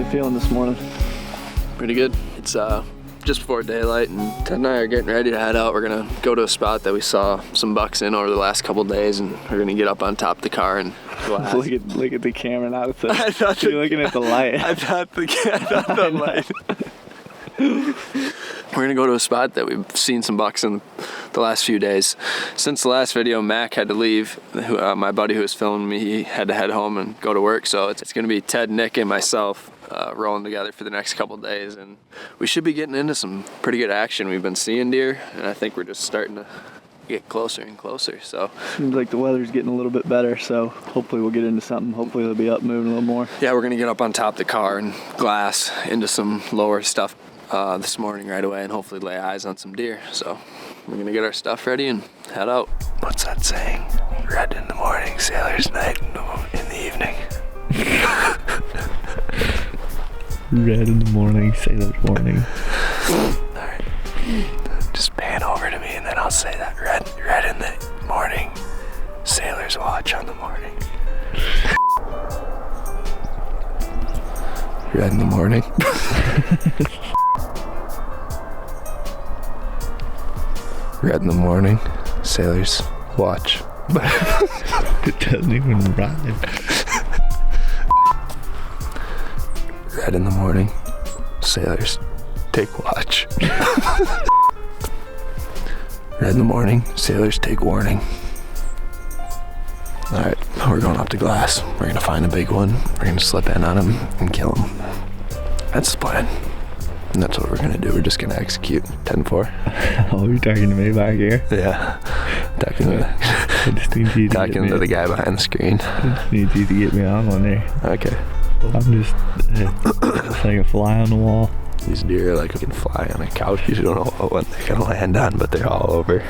feeling this morning? Pretty good. It's just before daylight, and Ted and I are getting ready to head out. We're gonna go to a spot that we saw some bucks in over the last couple days, and we're gonna get up on top of the car and glass. Look at the camera now. You're looking at the light. I thought the light. We're gonna go to a spot that we've seen some bucks in the last few days. Since the last video, Mac had to leave. My buddy who was filming me, he had to head home and go to work. So it's gonna be Ted, Nick, and myself rolling together for the next couple days, and we should be getting into some pretty good action. We've been seeing deer, and I think we're just starting to get closer and closer. So seems like the weather's getting a little bit better, so hopefully we'll get into something. Hopefully they'll be up moving a little more. Yeah, we're gonna get up on top of the car and glass into some lower stuff this morning right away, and hopefully lay eyes on some deer. So we're gonna get our stuff ready and head out. What's that saying? Red in the morning, sailor's night in the evening. Red in the morning, sailor's morning. Alright, just pan over to me and then I'll say that. Red in the morning, sailor's watch on the morning. Red in the morning. Red in the morning, sailor's watch. It doesn't even rhyme. Red in the morning, sailors take watch. Red in the morning, sailors take warning. Alright, we're going up to glass. We're gonna find a big one. We're gonna slip in on him and kill him. That's the plan. And that's what we're gonna do. We're just gonna execute 10-4. Oh, you're talking to me back here? Yeah. Talking to the guy behind the screen. I just need you to get me on one there. Okay. I'm just like a fly on the wall. These deer are like you can fly on a couch. You don't know what they're gonna land on, but they're all over.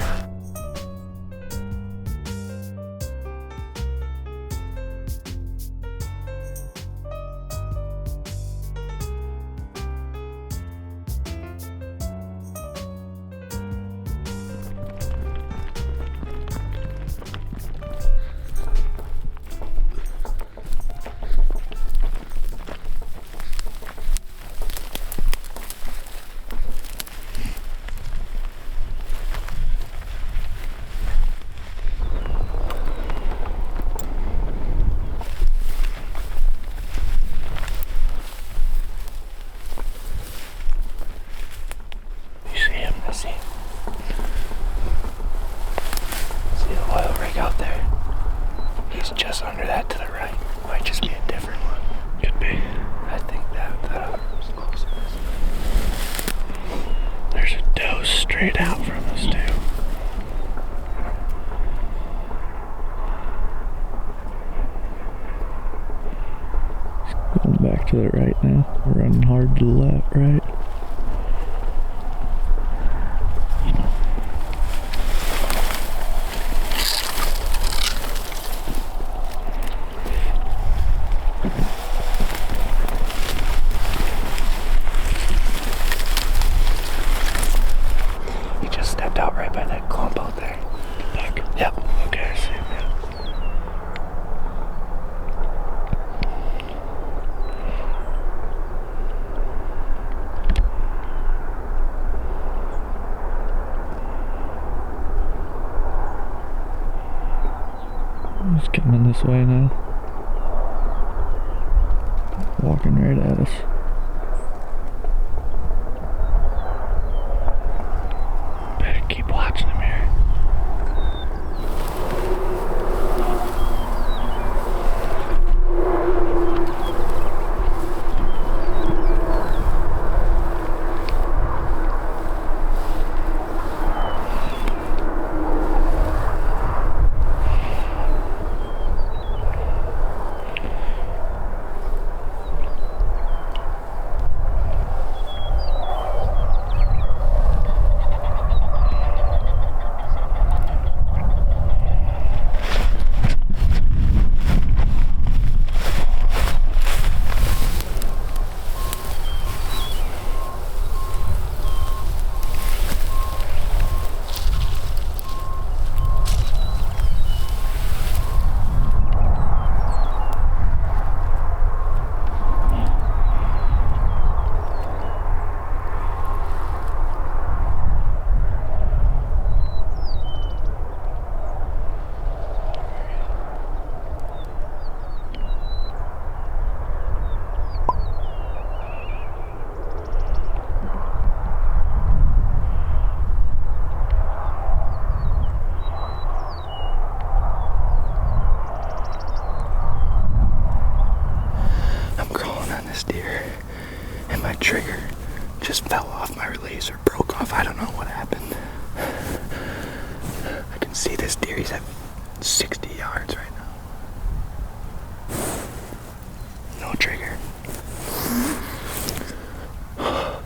See the oil rig out there? He's just under that to the right. Might just be a different one. Could be. I think that other was close. There's a doe straight out from us too. Going back to the right now. We're running hard to the left, right? Out right by that clump out there. Back. Yep. Okay, I see him now. He's coming this way now. Walking right at us. Keep watching him here. this deer, and my trigger just fell off my release or broke off. I don't know what happened. I can see this deer. He's at 60 yards right now. No trigger.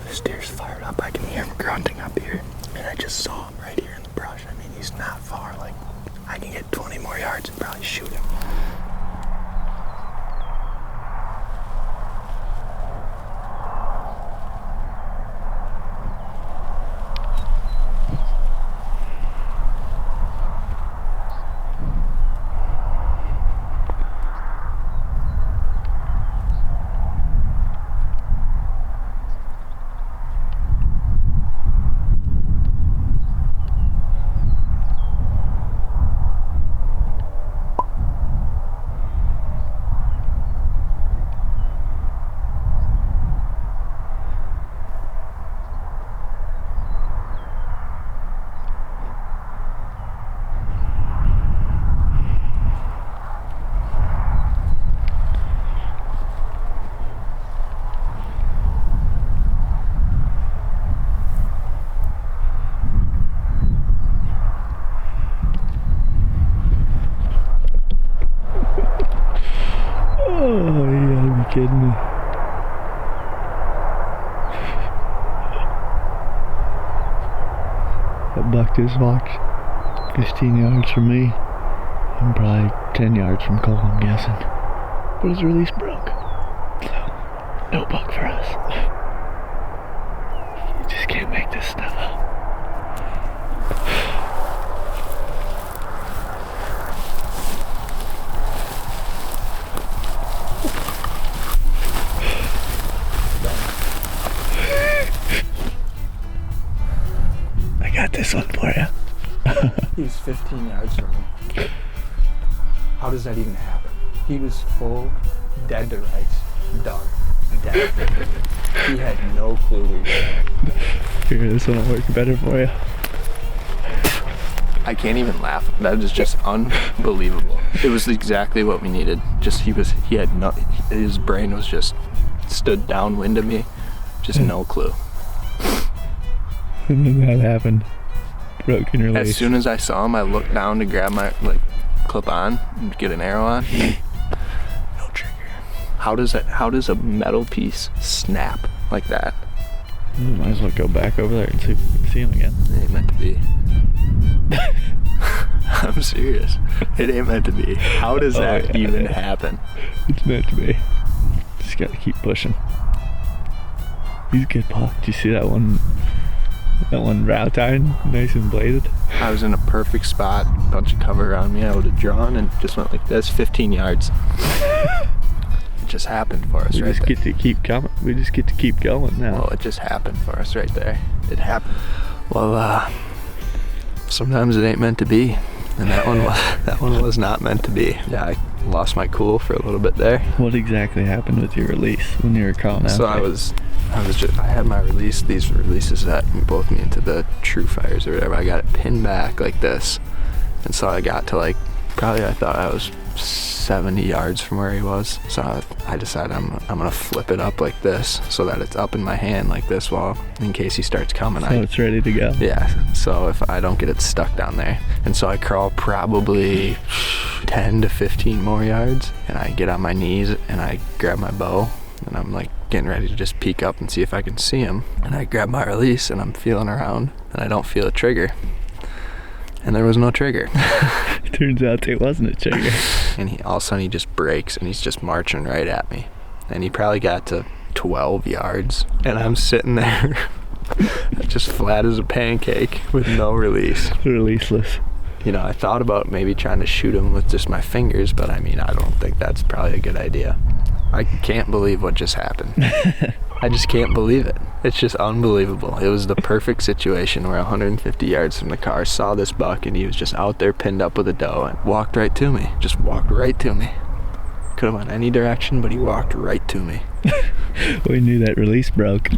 This deer's fired up. I can hear him grunting up here. And I just saw him right here in the brush. I mean, he's not far. Like, I can get 20 more yards and probably shoot him. Oh, you gotta be kidding me. That buck just walked 15 yards from me and probably 10 yards from Cole, I'm guessing. But his release broke. So, no buck for us. You just can't make this stuff up. I got this one for you. He was 15 yards from me. How does that even happen? He was full, dead to rights, done, dead. He had no clue we were there. Here, this one will work better for you. I can't even laugh. That is just unbelievable. It was exactly what we needed. He had no, his brain was just stood downwind of me. Just no clue. And then that happened. Broken release. As soon as I saw him, I looked down to grab my clip on and get an arrow on. No trigger. How does a metal piece snap like that? You might as well go back over there and see if we can see him again. It ain't meant to be. I'm serious. It ain't meant to be. How does that even happen? It's meant to be. Just gotta keep pushing. He's a good buck. Do you see that one? That one row tied, nice and bladed. I was in a perfect spot, bunch of cover around me. I would have drawn and just went like this, 15 yards. It just happened for us We right just there. get to keep coming. We just get to keep going now. Well, it just happened for us right there. It happened. Well, sometimes it ain't meant to be, and that one was not meant to be. Yeah, I lost my cool for a little bit there. What exactly happened with your release when you were calling out? So I had my release, these releases that both me into the True Fires or whatever. I got it pinned back like this, and so I got to I thought I was 70 yards from where he was. So I decided I'm gonna flip it up like this so that it's up in my hand like this, while in case he starts coming. So it's ready to go. Yeah, so if I don't get it stuck down there. And so I crawl probably 10 to 15 more yards, and I get on my knees and I grab my bow, and I'm like getting ready to just peek up and see if I can see him. And I grab my release and I'm feeling around, and I don't feel a trigger. And there was no trigger. Turns out it wasn't a trigger. And all of a sudden he just breaks and he's just marching right at me. And he probably got to 12 yards. And I'm sitting there just flat as a pancake with no release. Releaseless. You know, I thought about maybe trying to shoot him with just my fingers, but I mean, I don't think that's probably a good idea. I can't believe what just happened. I just can't believe it. It's just unbelievable. It was the perfect situation where 150 yards from the car, saw this buck, and he was just out there pinned up with a doe and walked right to me. Just walked right to me. Could have went any direction, but he walked right to me. We knew that release broke.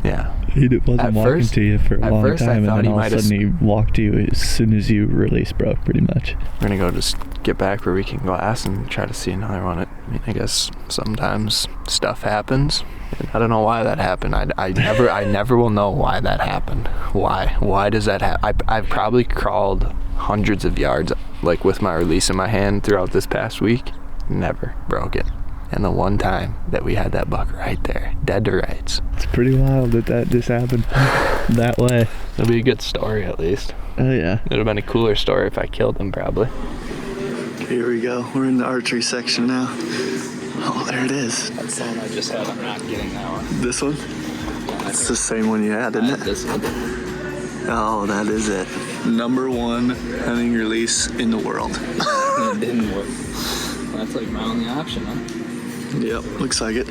Yeah. He wasn't At walking first- to you for a at long first I time, and thought then he all of might a have sudden he walked to you as soon as you release broke, pretty much. We're gonna go just get back where we can glass and try to see another one at I mean, I guess sometimes stuff happens. And I don't know why that happened. I never will know why that happened. Why does that happen? I've probably crawled hundreds of yards, like with my release in my hand throughout this past week. Never broke it. And the one time that we had that buck right there, dead to rights. It's pretty wild that just happened that way. It'll be a good story at least. Oh yeah. It would have been a cooler story if I killed him probably. Here we go. We're in the archery section now. Oh, there it is. That's the one I just had. I'm not getting that one. This one? It's the same one you had, isn't it? This one. Oh, that is it. #1 hunting release in the world. It didn't work. That's like my only option, huh? Yep, looks like it.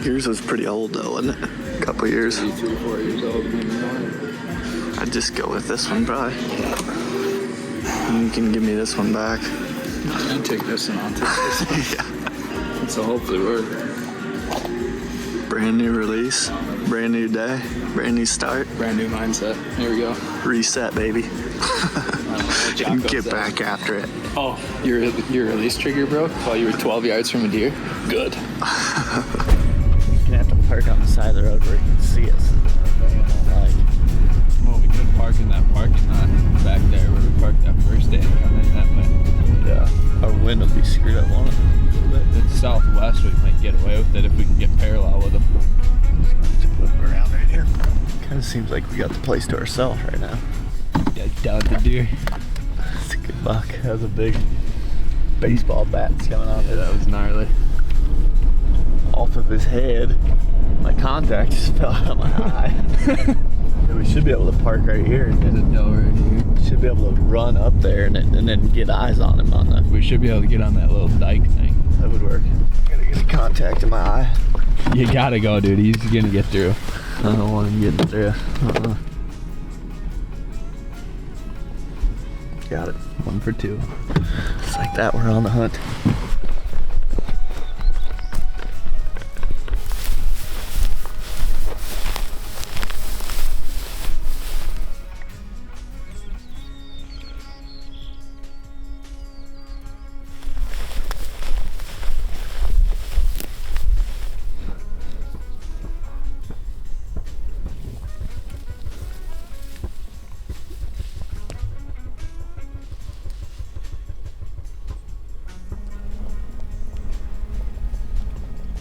Yours was pretty old though, wasn't it? A couple years. 3 or 4 years old, maybe more. I'd just go with this one probably. And you can give me this one back. You take this and I'll take this. Yeah. So hopefully work. Brand new release, brand new day, brand new start. Brand new mindset. Here we go. Reset, baby. And get says. back after it. Oh, your release trigger broke while you were 12 yards from a deer? Good. You're gonna have to park on the side of the road where you can see us. Well, we could park in that parking lot back there where we parked that first day and come in that way. Yeah. Our wind will be screwed up, won't it? A little bit. It's southwest, we might get away with it if we can get parallel with them. Just put them around right here. Kind of seems like we got the place to ourselves right now. Yeah, down the deer. It's a good buck. That was a big baseball bat's coming off Yeah, that was gnarly. off of his head. My contact just fell out of my eye. Yeah, we should be able to park right here. There's a doe right here. Should be able to run up there and then get eyes on him on the. We should be able to get on that little dike thing. That would work. Gotta get a contact in my eye. You gotta go, dude. He's gonna get through. I don't want him getting through. Got it. 1 for 2. Just like that, we're on the hunt.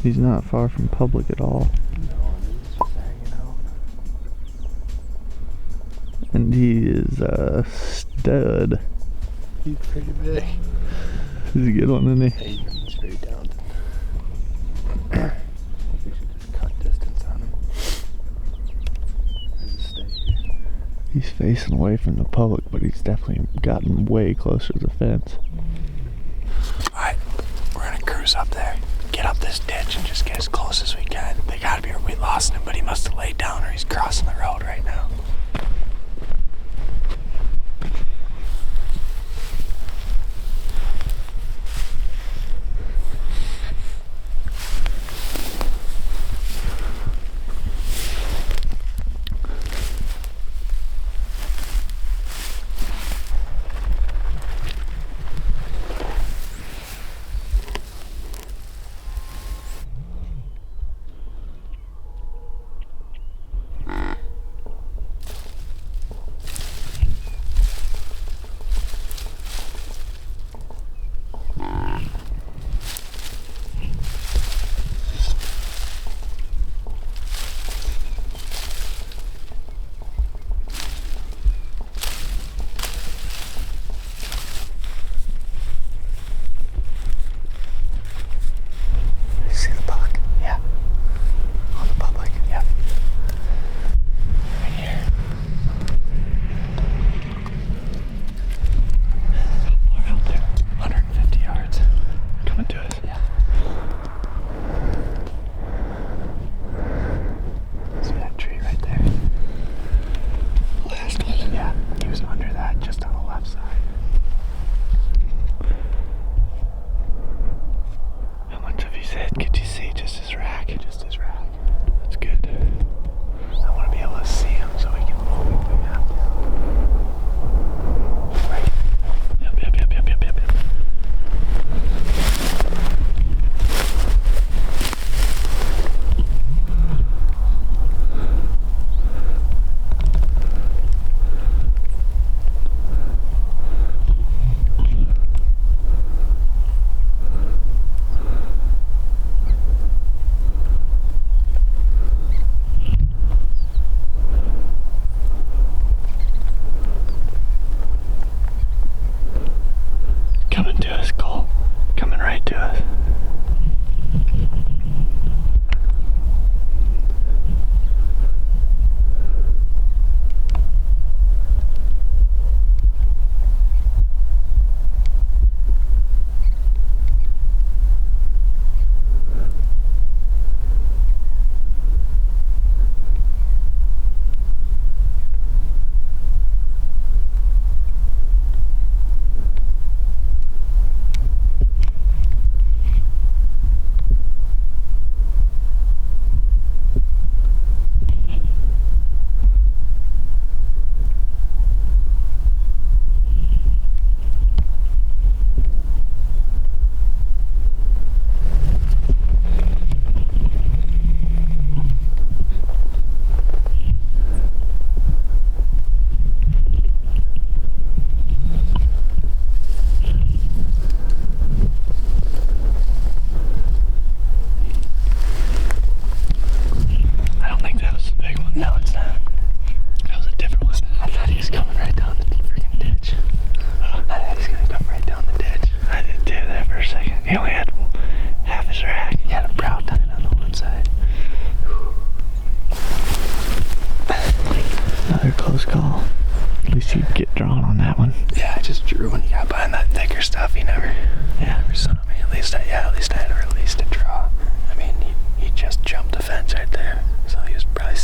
He's not far from public at all. No, he's just hanging out. And he is a stud. He's pretty big. He's a good one, isn't he? He's very talented. We should just cut distance on him. Or just stay here. He's facing away from the public, but he's definitely gotten way closer to the fence. Alright, we're gonna cruise up there. Get up this ditch and just get as close as we can. They gotta be where we lost him, but he must have laid down or he's crossing the road right now.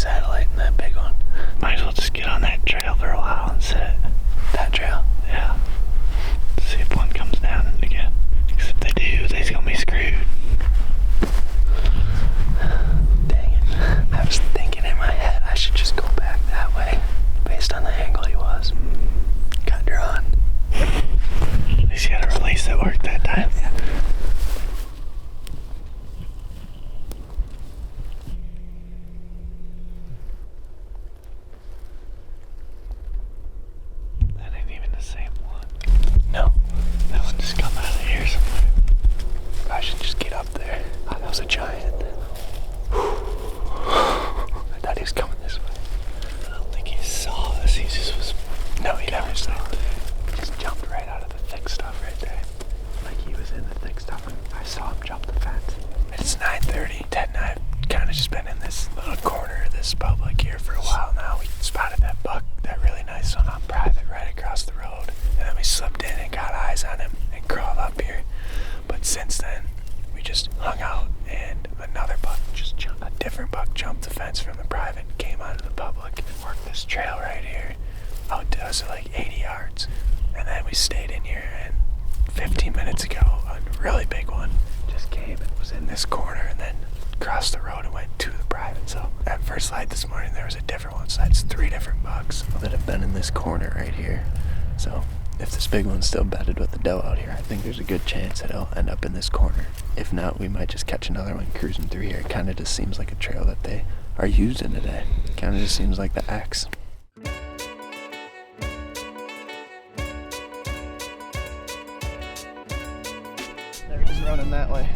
satellite in that big one. Might as well just get on that trail for a while and sit. That trail? Yeah. See if one comes down again. Because if they do, they's gonna be screwed. Dang it. I was thinking in my head I should just go back that way based on the angle he was. Got drawn. At least you had a release that worked that time. Yeah. That ain't even the same one. No. That one just come out of here somewhere. I should just get up there. Oh, that was a giant. I thought he was coming this way. I don't think he saw us. He just was. No, he never saw it. He just jumped right out of the thick stuff right there. Like he was in the thick stuff and I saw him jump the fence. It's 9:30. Ted and I have kind of just been in this little corner of this public here for a while now. We spotted that buck, that really nice one on private right across the road. And then we slipped in and got eyes on him and crawled up here. But since then, we just hung out and another buck just jumped. A different buck jumped the fence from the private, came out of the public, and worked this trail right here out to us at like 80 yards. And then we stayed in here, and 15 minutes ago, a really big one just came and was in this corner and then crossed the road and went to the private. So at first light this morning, there was a different one. So that's 3 different bucks that have been in this corner right here. So if this big one's still bedded with the doe out here, I think there's a good chance that it'll end up in this corner. If not, we might just catch another one cruising through here. It kind of just seems like a trail that they are using today. Kind of just seems like the X. There he is running that way.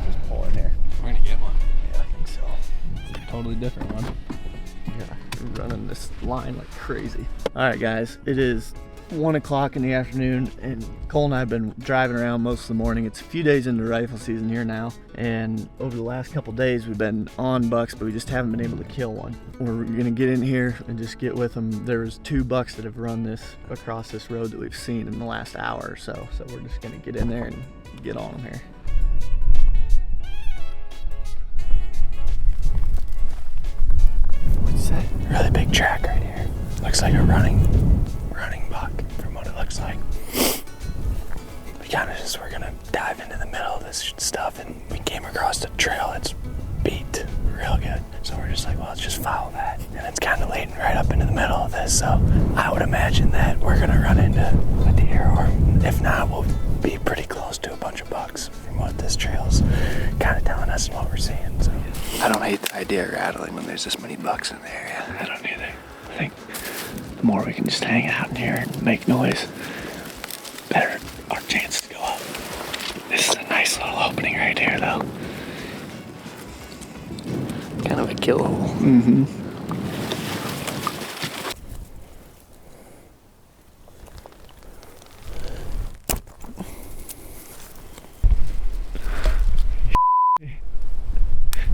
Just pull in here. We're gonna get one. Yeah, I think so. Totally different one. Yeah, we're running this line like crazy. All right, guys, it is 1 o'clock in the afternoon, and Cole and I have been driving around most of the morning. It's a few days into rifle season here now, and over the last couple days we've been on bucks, but we just haven't been able to kill one. We're gonna get in here and just get with them. There's 2 bucks that have run this across this road that we've seen in the last hour or so, so we're just gonna get in there and get on them here. What's that? Really big track right here. Looks like a running buck from what it looks like. We kind of just were gonna dive into the middle of this stuff, and we came across a trail that's beat real good. So we're just like, well, let's just follow that. And it's kind of leading right up into the middle of this. So I would imagine that we're gonna run into a deer, or if not, we'll be pretty close to a bunch of bucks from what this trail's kind of telling us and what we're seeing. So I don't hate the idea of rattling when there's this many bucks in the area. I don't either. I think the more we can just hang out in here and make noise, better our chances go up. This is a nice little opening right here, though. Kind of a kill hole. Mm-hmm.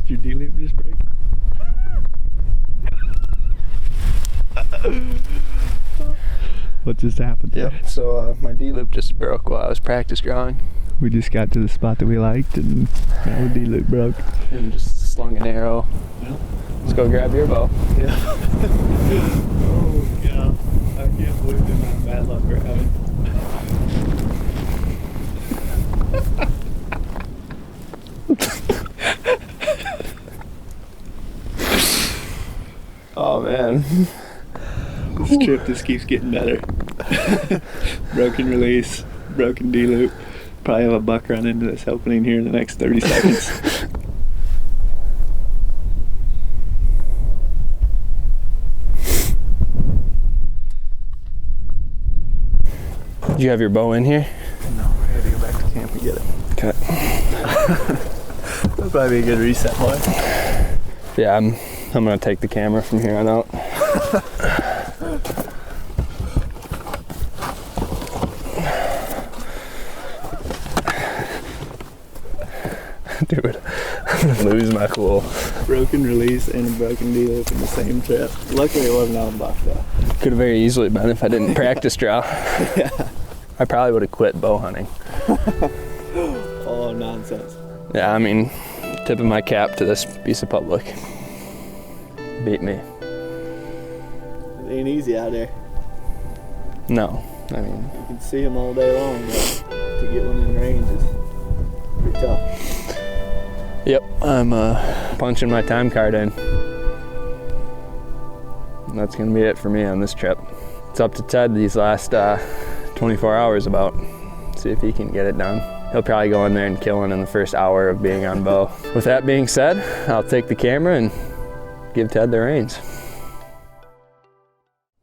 Did your D-loop just break? What just happened? Yep. So my D-loop just broke while I was practice drawing. We just got to the spot that we liked, and now the D-loop broke. And just slung an arrow. Well, Let's go grab your bow. yeah. Oh, yeah. I can't believe the amount of bad luck we're having. Oh man. This trip just keeps getting better. Broken release, broken D-loop. Probably have a buck run into this opening here in the next 30 seconds. Do you have your bow in here? No, I gotta go back to camp and get it. Okay. That'll probably be a good reset point. Yeah, I'm gonna take the camera from here on out. Dude, I'm gonna lose my cool. Broken release and a broken D-loop in the same trip. Luckily it wasn't on a buck though. Could have very easily been if I didn't practice draw. Yeah. I probably would have quit bow hunting. Oh, nonsense. Yeah, I mean, tipping my cap to this piece of public. beat me. It ain't easy out there. No, I mean, You can see them all day long, but to get one in range is pretty tough. yep, I'm punching my time card in. And that's gonna be it for me on this trip. It's up to Ted these last 24 hours about. See if he can get it done. He'll probably go in there and kill it in the first hour of being on bow. With that being said, I'll take the camera and give Ted the reins.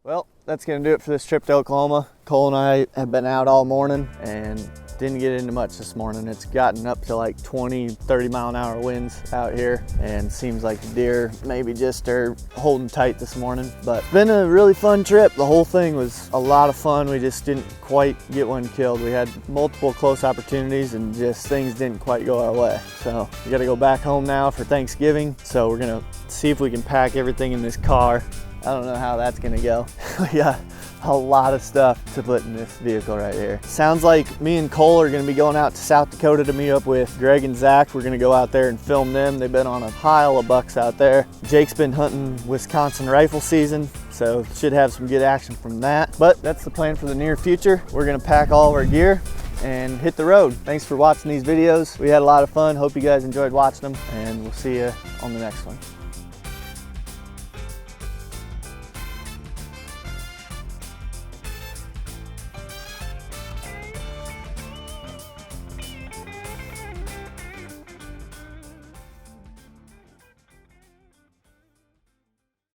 Well, that's gonna do it for this trip to Oklahoma. Cole and I have been out all morning and didn't get into much this morning. It's gotten up to like 20, 30 mile an hour winds out here, and seems like the deer maybe just are holding tight this morning. But it's been a really fun trip. The whole thing was a lot of fun. We just didn't quite get one killed. We had multiple close opportunities and just things didn't quite go our way. So we gotta go back home now for Thanksgiving. So we're gonna see if we can pack everything in this car. I don't know how that's gonna go. We got a lot of stuff to put in this vehicle right here. Sounds like me and Cole are gonna be going out to South Dakota to meet up with Greg and Zach. We're gonna go out there and film them. They've been on a pile of bucks out there. Jake's been hunting Wisconsin rifle season, so should have some good action from that. But that's the plan for the near future. We're gonna pack all of our gear and hit the road. Thanks for watching these videos. We had a lot of fun. Hope you guys enjoyed watching them, and we'll see you on the next one.